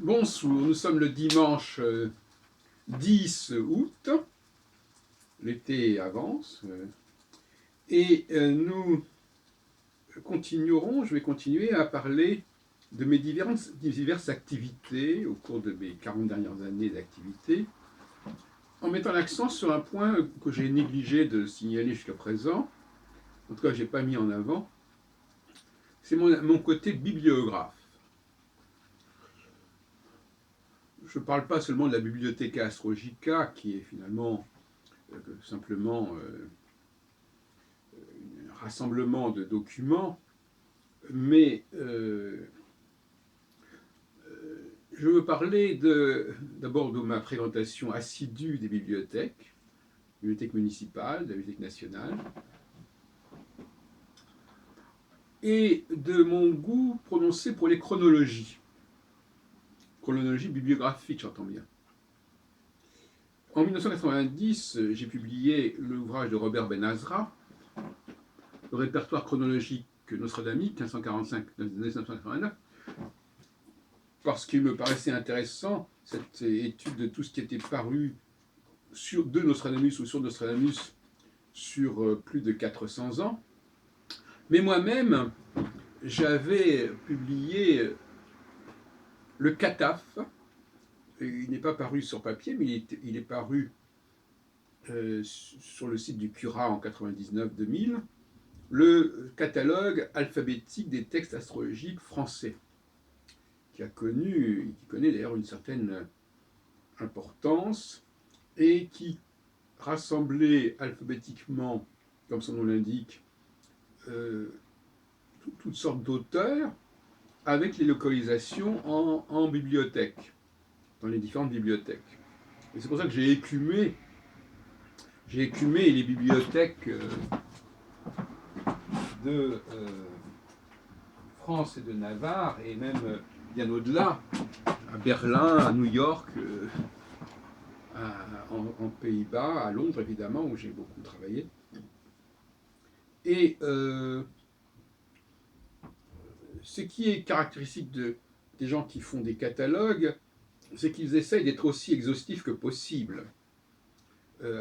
Bonsoir, nous sommes le dimanche 10 août, l'été avance, et nous je vais continuer à parler de mes diverses activités au cours de mes 40 dernières années d'activité, en mettant l'accent sur un point que j'ai négligé de signaler jusqu'à présent, en tout cas je n'ai pas mis en avant, c'est mon côté bibliographe. Je ne parle pas seulement de la Bibliotheca Astrologica, qui est finalement simplement un rassemblement de documents, mais je veux parler d'abord de ma fréquentation assidue des bibliothèques municipales, de la Bibliothèque nationale, et de mon goût prononcé pour les chronologies bibliographiques, j'entends bien. En 1990, j'ai publié l'ouvrage de Robert Ben-Azra, le répertoire chronologique nostradamique 1545-1989, parce qu'il me paraissait intéressant, cette étude de tout ce qui était paru de Nostradamus ou sur Nostradamus sur plus de 400 ans. Mais moi-même, j'avais publié le Cataphe. Il n'est pas paru sur papier, mais il est paru sur le site du Curat en 99-2000, le catalogue alphabétique des textes astrologiques français, qui connaît d'ailleurs une certaine importance et qui rassemblait alphabétiquement, comme son nom l'indique, toutes sortes d'auteurs avec les localisations en bibliothèque, dans les différentes bibliothèques. Et c'est pour ça que j'ai écumé les bibliothèques de France et de Navarre, et même bien au-delà, à Berlin, à New York, en Pays-Bas, à Londres évidemment, où j'ai beaucoup travaillé. Et ce qui est caractéristique des gens qui font des catalogues, c'est qu'ils essayent d'être aussi exhaustifs que possible.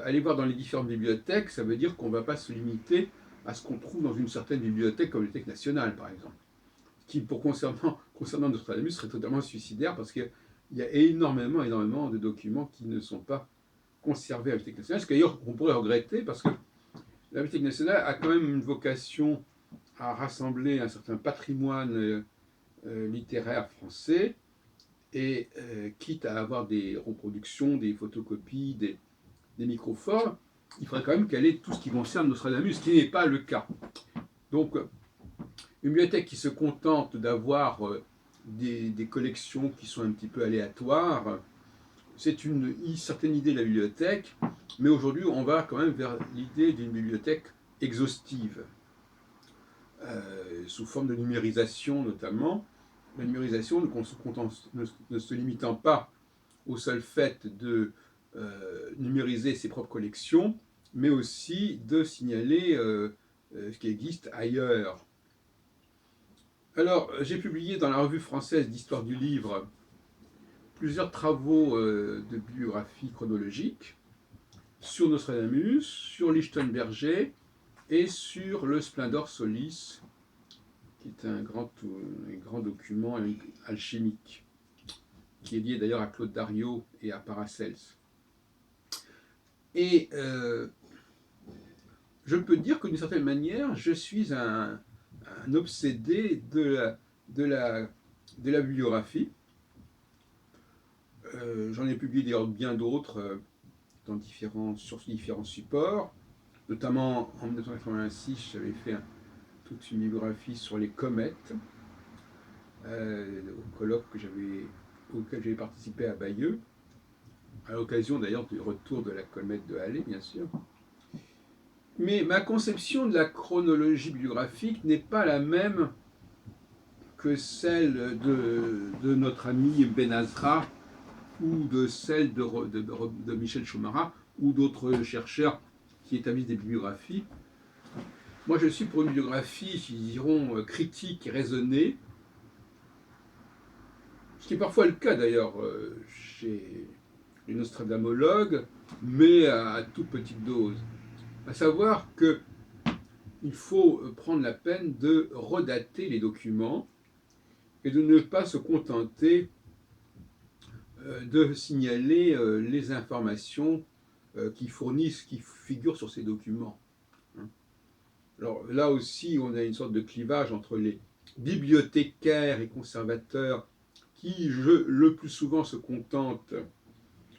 Aller voir dans les différentes bibliothèques, ça veut dire qu'on ne va pas se limiter à ce qu'on trouve dans une certaine bibliothèque, comme la Bibliothèque nationale par exemple, qui concernant Nostradamus serait totalement suicidaire, parce qu'il y a énormément de documents qui ne sont pas conservés à la Bibliothèque nationale, ce qu'ailleurs on pourrait regretter, parce que la Bibliothèque nationale a quand même une vocation à rassembler un certain patrimoine littéraire français, et quitte à avoir des reproductions, des photocopies, des microformes, il faudrait quand même qu'elle ait tout ce qui concerne Nostradamus, ce qui n'est pas le cas. Donc, une bibliothèque qui se contente d'avoir des collections qui sont un petit peu aléatoires, c'est une certaine idée de la bibliothèque, mais aujourd'hui on va quand même vers l'idée d'une bibliothèque exhaustive, sous forme de numérisation notamment. La numérisation ne se limitant pas au seul fait de numériser ses propres collections, mais aussi de signaler ce qui existe ailleurs. Alors, j'ai publié dans la revue française d'histoire du livre plusieurs travaux de bibliographie chronologique sur Nostradamus, sur Lichtenberger et sur le Splendor Solis, qui est un grand document alchimique, qui est lié d'ailleurs à Claude Dario et à Paracels. Et je peux dire que d'une certaine manière, je suis un obsédé de la bibliographie. J'en ai publié d'ailleurs bien d'autres sur différents supports. Notamment en 1986, j'avais fait toute une bibliographie sur les comètes, au colloque auquel j'avais participé à Bayeux, à l'occasion d'ailleurs du retour de la comète de Halley, bien sûr. Mais ma conception de la chronologie bibliographique n'est pas la même que celle de notre ami Ben-Azra, ou de celle de Michel Chomara, ou d'autres chercheurs qui établissent des bibliographies. Moi, je suis pour une bibliographie, diront, critique et raisonnée, Ce qui est parfois le cas d'ailleurs chez les nostradamologues, mais à toute petite dose. À savoir qu'il faut prendre la peine de redater les documents et de ne pas se contenter de signaler les informations qui figurent sur ces documents. Alors là aussi, on a une sorte de clivage entre les bibliothécaires et conservateurs qui, le plus souvent, se contentent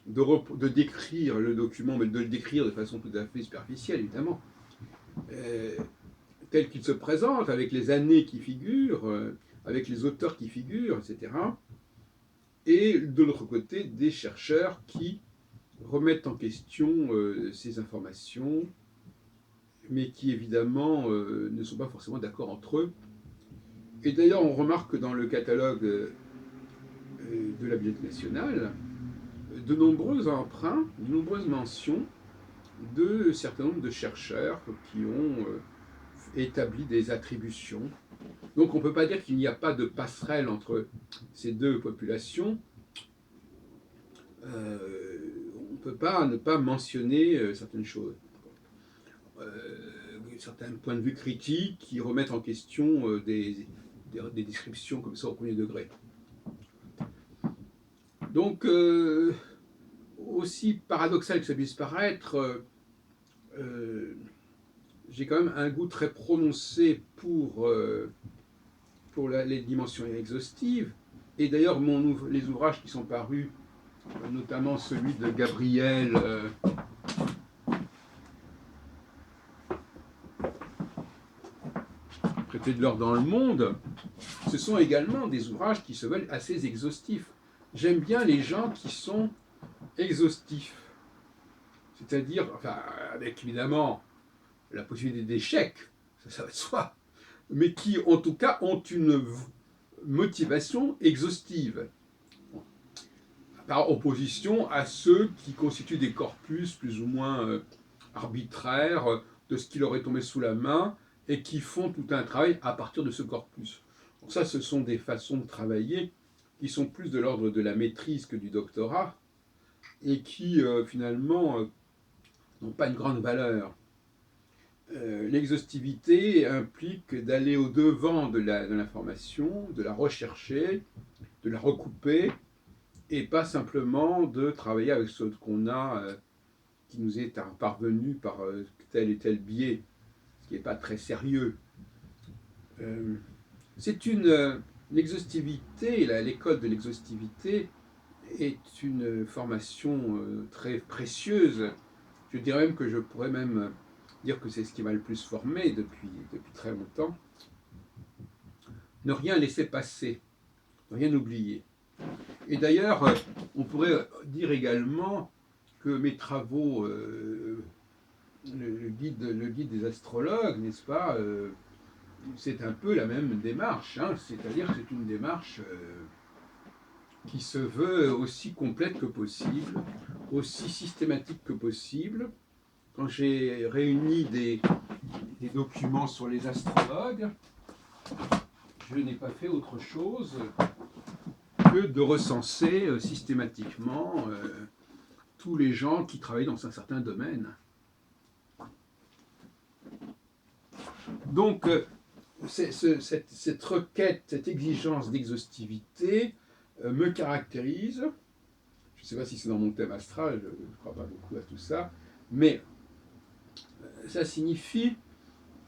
de décrire le document, mais de le décrire de façon tout à fait superficielle, évidemment, tel qu'il se présente, avec les années qui figurent, avec les auteurs qui figurent, etc. Et de l'autre côté, des chercheurs qui remettent en question ces informations, mais qui évidemment ne sont pas forcément d'accord entre eux. Et d'ailleurs, on remarque que dans le catalogue de la Bibliothèque nationale, de nombreux emprunts, de nombreuses mentions de certain nombre de chercheurs qui ont établi des attributions. Donc on ne peut pas dire qu'il n'y a pas de passerelle entre ces deux populations. On ne peut pas ne pas mentionner certaines choses. Certains points de vue critiques qui remettent en question des descriptions comme ça au premier degré. Donc, aussi paradoxal que ça puisse paraître, j'ai quand même un goût très prononcé pour les dimensions exhaustives. Et d'ailleurs, les ouvrages qui sont parus, notamment celui de Gabriel Traité de l'or dans le monde, ce sont également des ouvrages qui se veulent assez exhaustifs. J'aime bien les gens qui sont exhaustifs, c'est-à-dire, enfin, avec évidemment la possibilité d'échec, ça va de soi, mais qui en tout cas ont une motivation exhaustive, par opposition à ceux qui constituent des corpus plus ou moins arbitraires de ce qui leur est tombé sous la main et qui font tout un travail à partir de ce corpus. Donc ça, ce sont des façons de travailler qui sont plus de l'ordre de la maîtrise que du doctorat et qui finalement n'ont pas une grande valeur. L'exhaustivité implique d'aller au-devant de l'information, de la rechercher, de la recouper, et pas simplement de travailler avec ce qu'on a, qui nous est parvenu par tel et tel biais, ce qui n'est pas très sérieux. C'est l'exhaustivité, l'école de l'exhaustivité est une formation très précieuse. Je dirais même que je pourrais même dire que c'est ce qui m'a le plus formé depuis très longtemps. Ne rien laisser passer, ne rien oublier. Et d'ailleurs, on pourrait dire également que mes travaux, le guide des astrologues, n'est-ce pas, c'est un peu la même démarche, hein, c'est-à-dire que c'est une démarche qui se veut aussi complète que possible, aussi systématique que possible. Quand j'ai réuni des documents sur les astrologues, je n'ai pas fait autre chose que de recenser systématiquement tous les gens qui travaillent dans un certain domaine. Donc, cette requête, cette exigence d'exhaustivité me caractérise. Je ne sais pas si c'est dans mon thème astral, je ne crois pas beaucoup à tout ça, mais ça signifie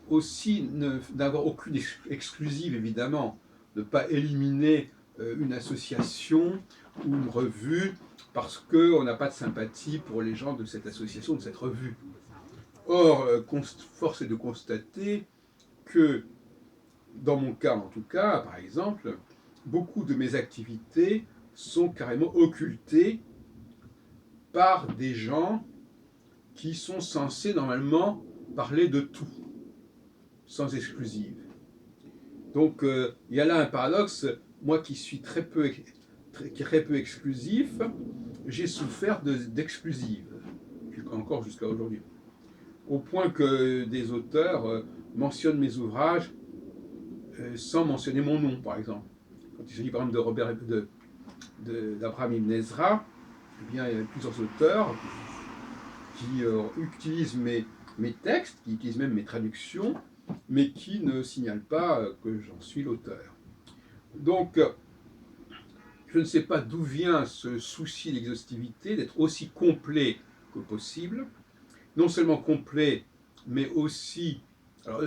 aussi d'avoir aucune exclusive, évidemment, de ne pas éliminer une association ou une revue parce qu'on n'a pas de sympathie pour les gens de cette association, de cette revue. Or, force est de constater que, dans mon cas en tout cas, par exemple, beaucoup de mes activités sont carrément occultées par des gens qui sont censés normalement parler de tout, sans exclusive. Donc il y a là un paradoxe. Moi qui suis très peu exclusif, j'ai souffert d'exclusive, encore jusqu'à aujourd'hui. Au point que des auteurs mentionnent mes ouvrages sans mentionner mon nom, par exemple. Quand il s'agit par exemple de d'Abraham Ibn Ezra, eh bien, il y a plusieurs auteurs qui utilisent mes textes, qui utilisent même mes traductions, mais qui ne signalent pas que j'en suis l'auteur. Donc, je ne sais pas d'où vient ce souci d'exhaustivité, d'être aussi complet que possible. Non seulement complet, mais aussi... Alors,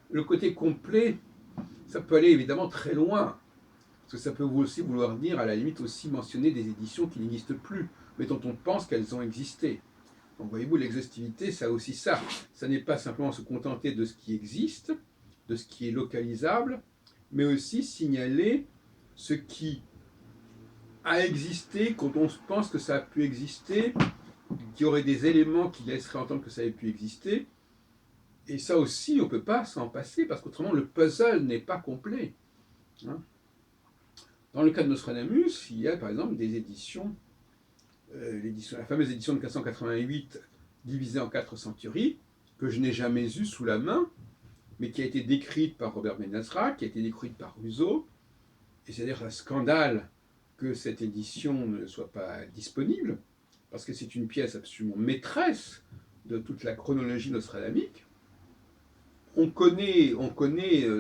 le côté complet, ça peut aller évidemment très loin. Parce que ça peut aussi vouloir dire, à la limite, aussi mentionner des éditions qui n'existent plus, mais dont on pense qu'elles ont existé. Donc voyez-vous, l'exhaustivité, ça a aussi ça. Ça n'est pas simplement se contenter de ce qui existe, de ce qui est localisable, mais aussi signaler ce qui a existé quand on pense que ça a pu exister, qu'il y aurait des éléments qui laisseraient entendre que ça ait pu exister. Et ça aussi, on ne peut pas s'en passer, parce qu'autrement, le puzzle n'est pas complet. Hein. Dans le cas de Nostradamus, il y a par exemple des éditions, la fameuse édition de 488 divisée en 4 centuries, que je n'ai jamais eue sous la main, mais qui a été décrite par Robert Ben Ezra, qui a été décrite par Rousseau, et c'est-à-dire un scandale que cette édition ne soit pas disponible, parce que c'est une pièce absolument maîtresse de toute la chronologie nostradamique. On connaît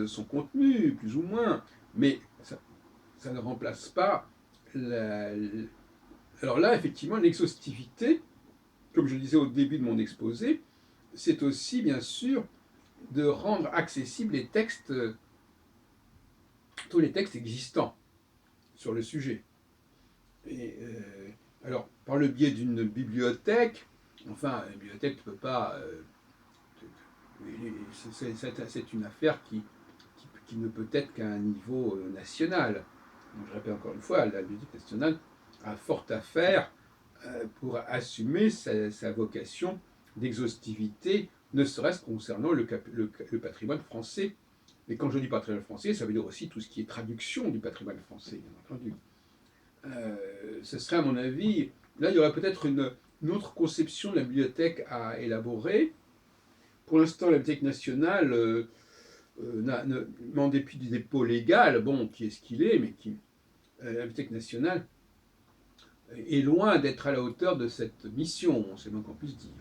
son contenu, plus ou moins, mais ça ne remplace pas Alors là, effectivement, l'exhaustivité, comme je le disais au début de mon exposé, c'est aussi, bien sûr, de rendre accessibles les textes, tous les textes existants sur le sujet. Et, alors, par le biais d'une bibliothèque, enfin, la bibliothèque ne peut pas... c'est une affaire qui ne peut être qu'à un niveau national. Donc, je répète encore une fois, la Bibliothèque nationale a fort à faire pour assumer sa vocation d'exhaustivité, ne serait-ce concernant le patrimoine français. Mais quand je dis patrimoine français, ça veut dire aussi tout ce qui est traduction du patrimoine français, bien entendu. Ce serait, à mon avis, là, il y aurait peut-être une autre conception de la bibliothèque à élaborer. Pour l'instant, la Bibliothèque nationale, en dépit du dépôt légal, bon, qui est ce qu'il est, mais la Bibliothèque nationale est loin d'être à la hauteur de cette mission, c'est moins qu'on puisse dire.